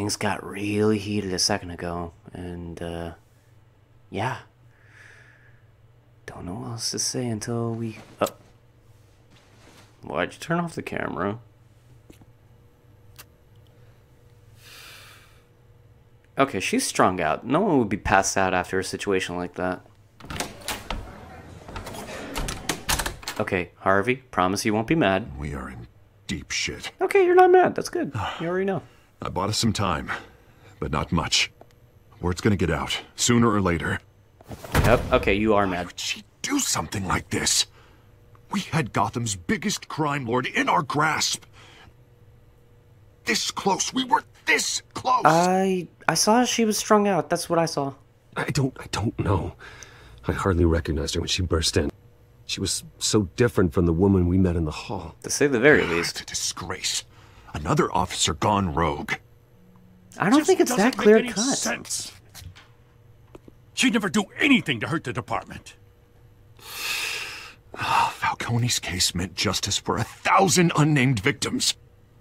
things got really heated a second ago, and yeah. Don't know what else to say until we... Oh. Why'd you turn off the camera? Okay, she's strung out. No one would be passed out after a situation like that. Okay, Harvey, promise you won't be mad. We are in deep shit. Okay, you're not mad. That's good. You already know. I bought us some time, but not much. Word's gonna get out, sooner or later. Yep, okay, you are mad. Why would she do something like this? We had Gotham's biggest crime lord in our grasp. This close. We were this close. I saw she was strung out. That's what I saw. I don't know. I hardly recognized her when she burst in. She was so different from the woman we met in the hall. To say the very least. It's a disgrace. Another officer gone rogue. I don't think it's that clear cut. Sense. She'd never do anything to hurt the department. Falcone's case meant justice for 1,000 unnamed victims.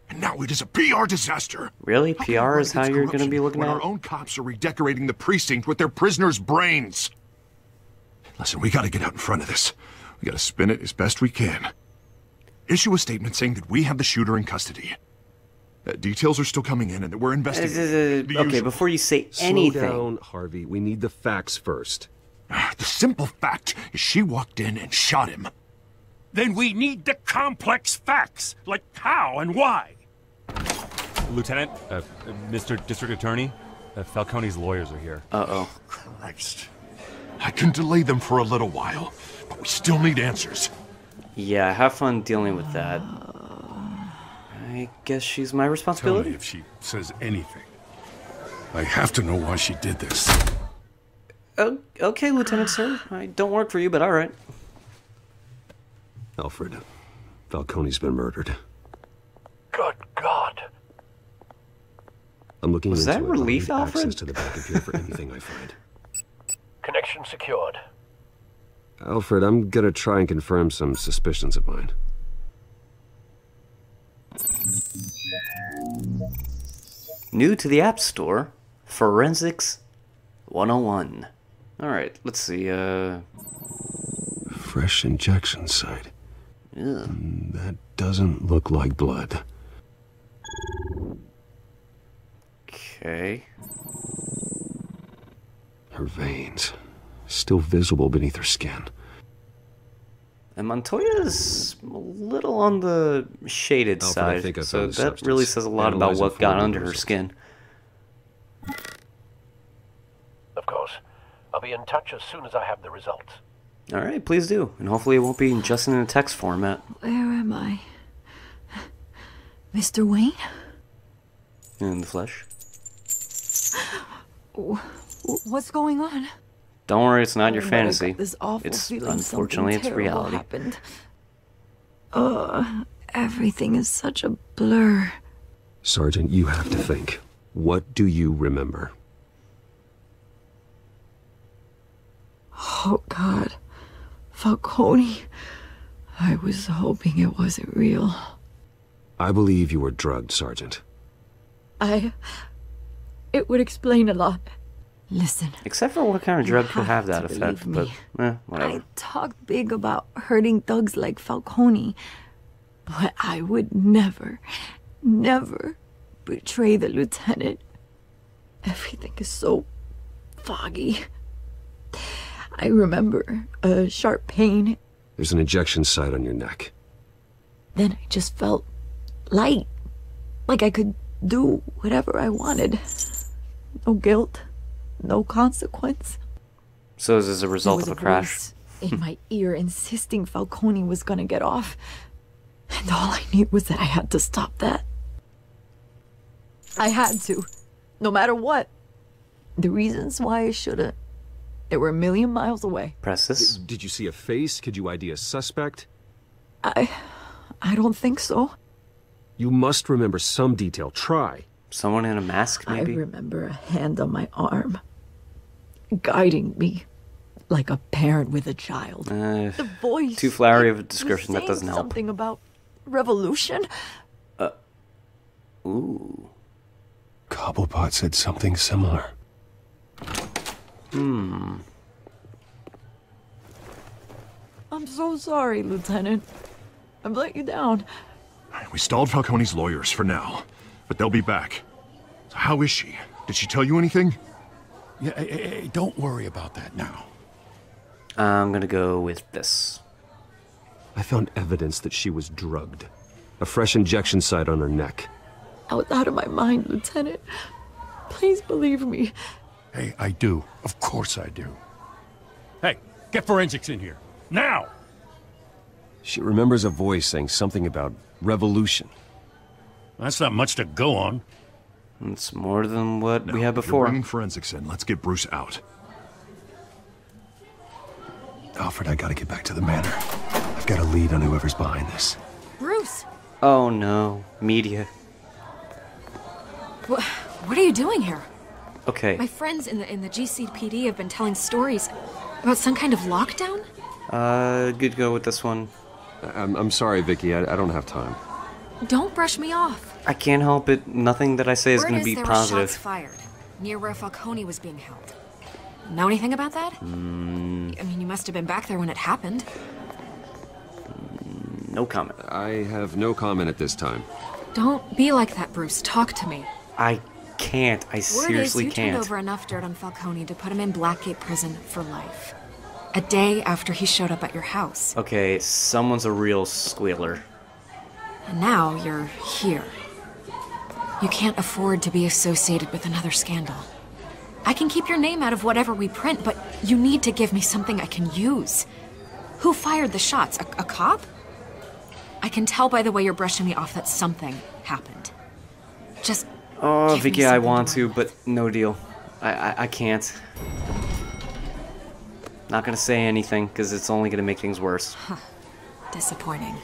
And now it is a PR disaster. Really? PR is how you're going to be looking at it? Our own cops are redecorating the precinct with their prisoners' brains. Listen, we got to get out in front of this. We got to spin it as best we can. Issue a statement saying that we have the shooter in custody. Details are still coming in and that we're investigating. Okay, before you say anything. Slow down, Harvey. We need the facts first. The simple fact is she walked in and shot him. Then we need the complex facts, like how and why. Lieutenant, Mr. District Attorney, Falcone's lawyers are here. Uh-oh. Christ. I can delay them for a little while, but we still need answers. Yeah, have fun dealing with that. I guess she's my Tell responsibility. me if she says anything. I have to know why she did this. Oh, okay, Lieutenant, sir. I don't work for you, but all right. Alfred, Falcone's been murdered. Good God. I'm looking Was into that it. relief, I'll need Alfred? access to the back of here for anything I find. Connection secured. Alfred, I'm gonna try and confirm some suspicions of mine. New to the App Store, Forensics 101. Alright, let's see, Fresh injection site. Ugh. That doesn't look like blood. Okay. Her veins, still visible beneath her skin. And Montoya's a little on the shaded Alfred, I side, think I so found the that really substance. says a lot about Analyzing what got fluid under her results. skin. Of course. I'll be in touch as soon as I have the results. Alright, please do. And hopefully it won't be just in a text format. Where am I? Mr. Wayne? In the flesh. What's going on? Don't worry, it's not your Oh, but I fantasy. got this awful It's feeling unfortunately something it's terrible reality. happened. Everything is such a blur. Sergeant, you have to think. What do you remember? Oh, God. Falcone. I was hoping it wasn't real. I believe you were drugged, Sergeant. It would explain a lot. Listen. Except for what kind of drug could have that to effect, believe but me. whatever. I talked big about hurting thugs like Falcone, but I would never, never betray the lieutenant. Everything is so foggy. I remember a sharp pain. There's an injection site on your neck. Then I just felt light, like I could do whatever I wanted. No guilt, no consequence. So is this a result of There a was crash? voice in my ear insisting Falcone was gonna get off. And all I knew was that I had to stop that. I had to, no matter what. The reasons why I shouldn't, they were a million miles away. Press this. Did you see a face? Could you ID a suspect? I don't think so. You must remember some detail. Try. Someone in a mask, maybe? I remember a hand on my arm, guiding me like a parent with a child. The voice. Too flowery of a was description. That saying doesn't help. Something about revolution. Ooh. Cobblepot said something similar. I'm so sorry, Lieutenant. I've let you down. We stalled Falcone's lawyers for now, but they'll be back. So how is she? Did she tell you anything? Yeah, hey, don't worry about that now. I'm gonna go with this. I found evidence that she was drugged. A fresh injection site on her neck. I was out of my mind, Lieutenant. Please believe me. Hey, I do. Of course I do. Hey, get forensics in here. Now! She remembers a voice saying something about revolution. That's not much to go on. It's more than what we had You're before. bringing forensics in. Let's get Bruce out. Alfred, I gotta get back to the manor. I've got a lead on whoever's behind this. Bruce! Oh no, media. What are you doing here? Okay. My friends in the GCPD have been telling stories about some kind of lockdown? Good go with this one. I'm sorry, Vicky. I don't have time. Don't brush me off. I can't help it. Nothing that I say is Word going to be there positive. were shots fired near where Falcone was being held. Know anything about that? I mean, you must have been back there when it happened. No comment. I have no comment at this time. Don't be like that, Bruce. Talk to me. I can't. I seriously Word is you can't. turned over enough dirt on Falcone to put him in Blackgate Prison for life. A day after he showed up at your house. Okay, someone's a real squealer. And now you're here. You can't afford to be associated with another scandal. I can keep your name out of whatever we print, but you need to give me something I can use. Who fired the shots? A cop? I can tell by the way you're brushing me off that something happened. Just Oh, give me Vicky, I something want to to, work but no deal. I can't. Not gonna say anything, because it's only gonna make things worse. with. Disappointing.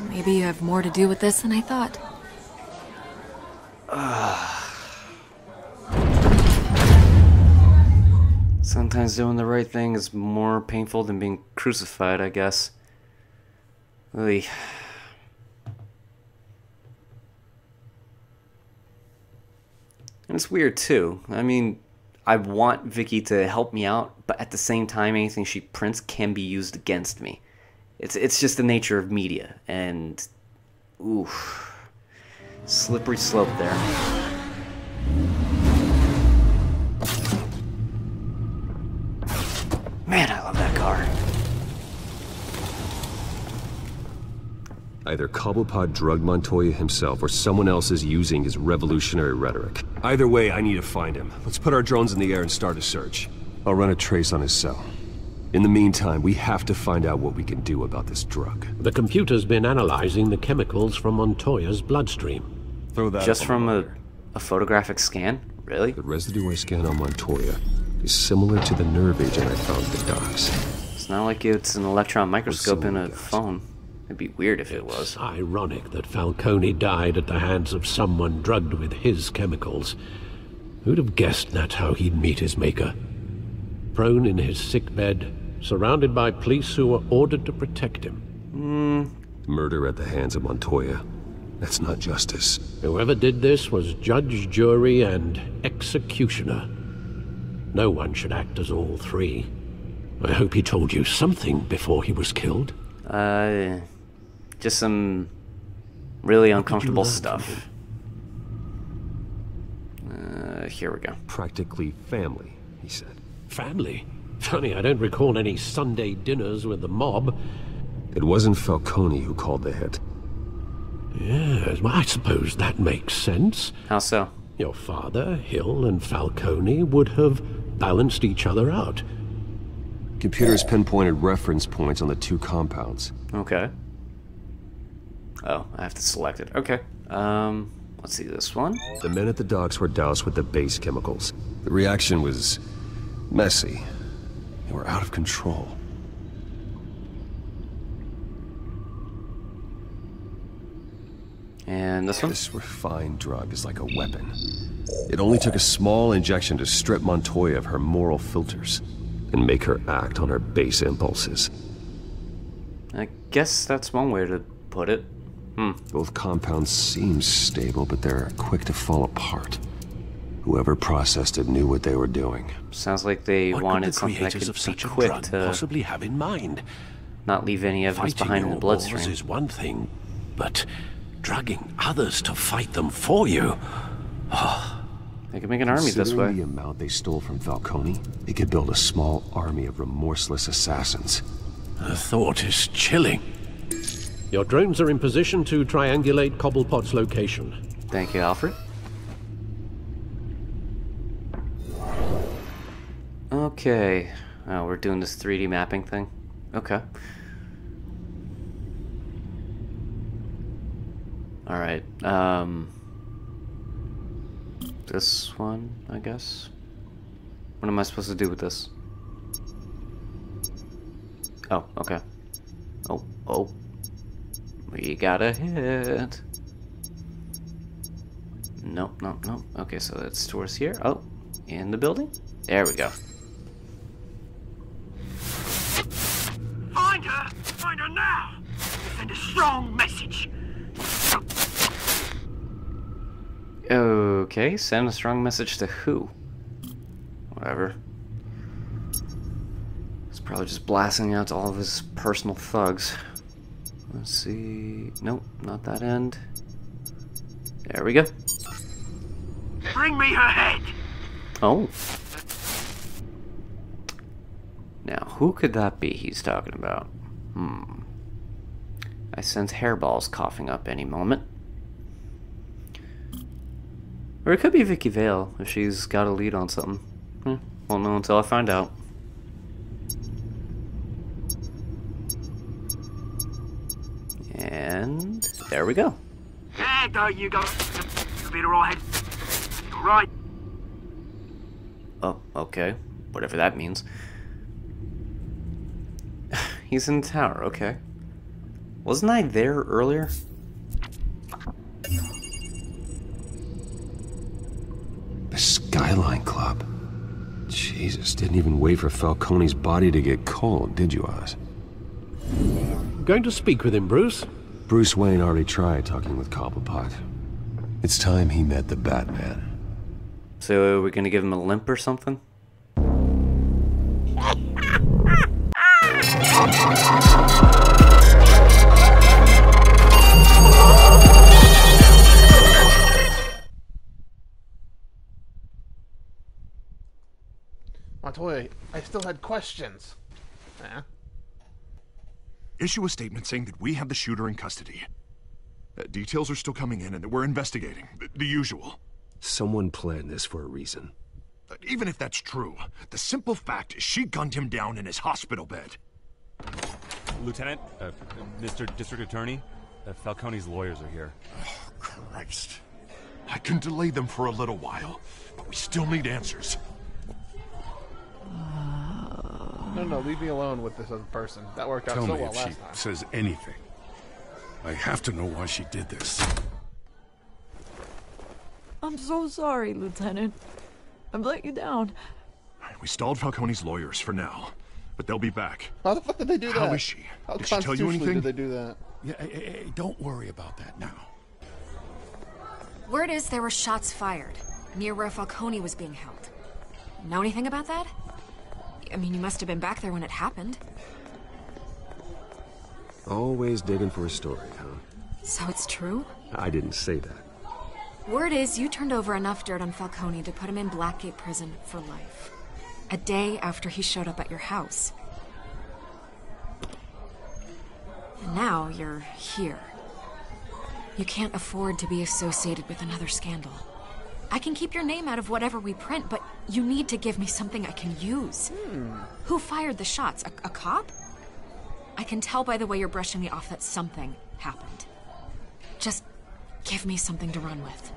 Maybe you have more to do with this than I thought. Sometimes doing the right thing is more painful than being crucified, I guess. Oy. And it's weird, too. I mean, I want Vicky to help me out, but at the same time, anything she prints can be used against me. It's just the nature of media, and... oof. Slippery slope there. Man, I love that car. Either Cobblepot drugged Montoya himself or someone else is using his revolutionary rhetoric. Either way, I need to find him. Let's put our drones in the air and start a search. I'll run a trace on his cell. In the meantime, we have to find out what we can do about this drug. The computer's been analyzing the chemicals from Montoya's bloodstream. Throw that Just up from on the a monitor. photographic scan? Really? The residue I scanned on Montoya is similar to the nerve agent I found at the docks. It's not like it's an electron microscope in a Absolutely. phone. It'd be weird if it was. It's ironic that Falcone died at the hands of someone drugged with his chemicals. Who'd have guessed that's how he'd meet his maker? Prone in his sickbed, surrounded by police who were ordered to protect him. Murder at the hands of Montoya. That's not justice. Whoever did this was judge, jury, and executioner. No one should act as all three. I hope he told you something before he was killed. Just some really uncomfortable learn from stuff. Here we go. Practically family, he said. Family? Funny, I don't recall any Sunday dinners with the mob. It wasn't Falcone who called the hit. Yes, well, I suppose that makes sense. How so? Your father, Hill, and Falcone would have balanced each other out. Computers pinpointed reference points on the two compounds. Okay. Oh, I have to select it. Okay. Let's see this one. The men at the docks were doused with the base chemicals. The reaction was messy. They were out of control. And this one? This refined drug is like a weapon. It only took a small injection to strip Montoya of her moral filters and make her act on her base impulses. I guess that's one way to put it. Both compounds seem stable, but they're quick to fall apart. Whoever processed it knew what they were doing. Sounds like they wanted something that could be quick to possibly have in mind. not leave any evidence behind in the bloodstream. Is one thing, but drugging others to fight them for you. They could make an army this way. The amount they stole from Falcone, they could build a small army of remorseless assassins. The thought is chilling. Your drones are in position to triangulate Cobblepot's location. Thank you, Alfred. Okay. Oh, we're doing this 3D mapping thing. Okay. Alright, this one, I guess. What am I supposed to do with this? Oh, okay. Oh. We got a hit. Nope. Okay, so that's towards here. Oh, in the building? There we go. Find her! Find her now! Send a strong message! Okay, send a strong message to who? Whatever. He's probably just blasting out to all of his personal thugs. Let's see... Nope, not that end. There we go. Bring me her head! Oh. Now, who could that be he's talking about? I sense hairballs coughing up any moment. Or it could be Vicky Vale, if she's got a lead on something. Won't know until I find out. And there we go. There you go. Be right. Right. Oh, okay. Whatever that means. He's in the tower, okay. Wasn't I there earlier? The Skyline Club. Jesus, didn't even wait for Falcone's body to get cold, did you, Oz? Going to speak with him, Bruce? Bruce Wayne already tried talking with Cobblepot. It's time he met the Batman. So we're gonna give him a limp or something? Montoya, I still had questions. Issue a statement saying that we have the shooter in custody. Details are still coming in and that we're investigating. The usual. Someone planned this for a reason. Even if that's true, the simple fact is she gunned him down in his hospital bed. Lieutenant, Mr. District Attorney, Falcone's lawyers are here. Oh, Christ. I can delay them for a little while, but we still need answers. No, leave me alone with this other person. That worked out so well last time. Tell me if she says anything. I have to know why she did this. I'm so sorry, Lieutenant. I've let you down. We stalled Falcone's lawyers for now, but they'll be back. How the fuck did they do that? How is she? How did she tell you anything? Did they do that? Yeah, hey, don't worry about that now. Word is there were shots fired near where Falcone was being held. Know anything about that? I mean, you must have been back there when it happened. Always digging for a story, huh? So it's true? I didn't say that. Word is you turned over enough dirt on Falcone to put him in Blackgate Prison for life. A day after he showed up at your house. And now you're here. You can't afford to be associated with another scandal. I can keep your name out of whatever we print, but you need to give me something I can use. Who fired the shots? A cop? I can tell by the way you're brushing me off that something happened. Just give me something to run with.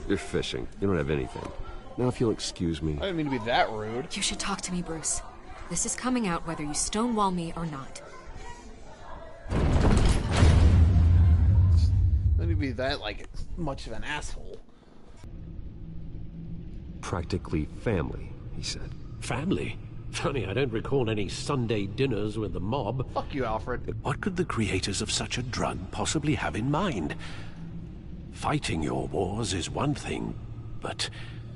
You're fishing. You don't have anything. Now, if you'll excuse me. I didn't mean to be that rude. You should talk to me, Bruce. This is coming out whether you stonewall me or not. Let me be that, like, much of an asshole. Practically family, he said. Family? Funny, I don't recall any Sunday dinners with the mob. Fuck you, Alfred. What could the creators of such a drug possibly have in mind? Fighting your wars is one thing, but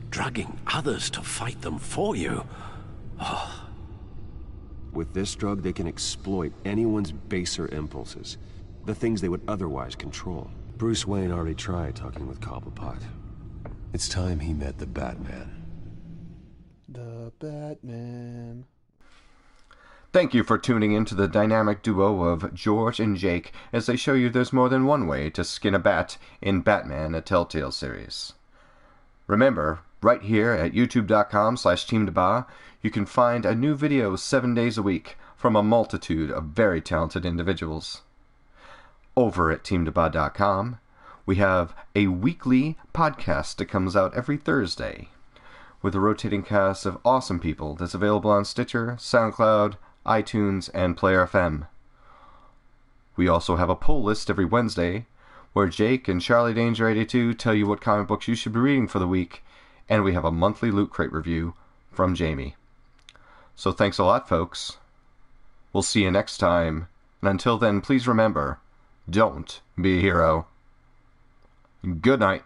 drugging others to fight them for you? Oh. With this drug, they can exploit anyone's baser impulses, the things they would otherwise control. Bruce Wayne already tried talking with Cobblepot. It's time he met the Batman. The Batman. Thank you for tuning in to the dynamic duo of George and Jake as they show you there's more than one way to skin a bat in Batman, a TellTale Series. Remember, right here at youtube.com/Team DBAH, you can find a new video 7 days a week from a multitude of very talented individuals. Over at teamdbah.com, we have a weekly podcast that comes out every Thursday, with a rotating cast of awesome people that's available on Stitcher, SoundCloud, iTunes, and Player FM. We also have a poll list every Wednesday, where Jake and Charlie Danger 82 tell you what comic books you should be reading for the week, and we have a monthly Loot Crate review from Jamie. So thanks a lot, folks. We'll see you next time, and until then, please remember, don't be a hero. Good night.